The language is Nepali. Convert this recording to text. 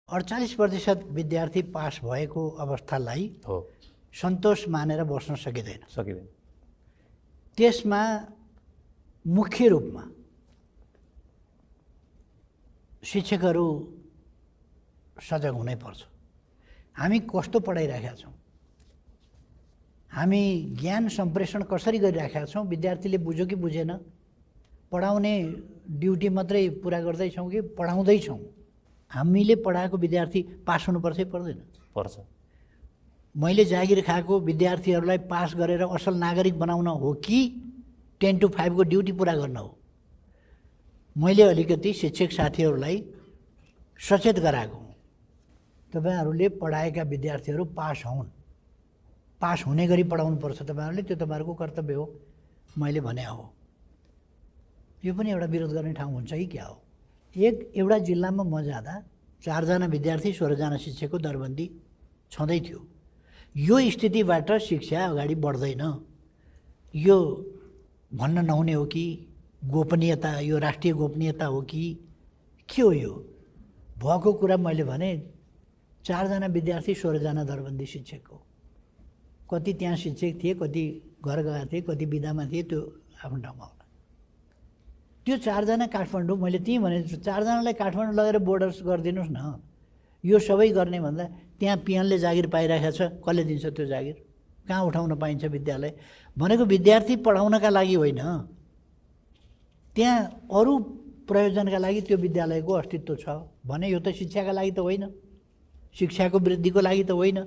48% विद्यार्थी पास भएको अवस्थालाई हो सन्तोष मानेर बस्न सकिँदैन। त्यसमा मुख्य रूपमा शिक्षकहरू सजग हुनैपर्छ। हामी कस्तो पढाइराखेका छौँ, हामी ज्ञान सम्प्रेषण कसरी गरिराखेका छौँ, विद्यार्थीले बुझ्यो कि बुझेन, पढाउने ड्युटी मात्रै पुरा गर्दैछौँ कि पढाउँदैछौँ। हामीले पढाएको विद्यार्थी पास हुनुपर्छ पर्दैन? पर्छ। मैले जागिर खाएको विद्यार्थीहरूलाई पास गरेर असल नागरिक बनाउन हो कि 10 to 5 को ड्युटी पुरा गर्न हो? मैले अलिकति शिक्षक साथीहरूलाई सचेत गराएको हुँ। तपाईहरूले पढाएका विद्यार्थीहरू पास हुन्, पास हुने गरी पढाउनुपर्छ तपाईहरूले, त्यो तपाईँहरूको कर्तव्य हो, मैले भने हो। यो पनि एउटा विरोध गर्ने ठाउँ हुन्छ कि क्या हो? एउटा जिल्लामा म जाँदा 4 जना विद्यार्थी 16 जना शिक्षकको दरबन्दी छँदै थियो। यो स्थितिबाट शिक्षा अगाडि बढ्दैन। यो भन्न नहुने हो कि गोपनीयता, यो राष्ट्रिय गोपनीयता हो कि के हो? यो भएको कुरा मैले भने 4 जना विद्यार्थी 16 जना दरबन्दी शिक्षकको। कति त्यहाँ शिक्षक थिए, कति घर गएका थिए, कति बिदामा थिए, त्यो आफ्नो ठाउँमा होला। त्यो 4 जना काठमाडौँ, मैले त्यहीँ भने 4 जनालाई काठमाडौँ लगेर बोर्डर्स गरिदिनुहोस् न। यो सबै गर्ने भन्दा त्यहाँ पिएनले जागिर पाइरहेको छ, कसले दिन्छ त्यो जागिर? कहाँ उठाउन पाइन्छ विद्यालय? भनेको विद्यार्थी पढाउनका लागि होइन, त्यहाँ अरू प्रयोजनका लागि त्यो विद्यालयको अस्तित्व छ भने यो त शिक्षाका लागि त होइन, शिक्षाको वृद्धिको लागि त होइन।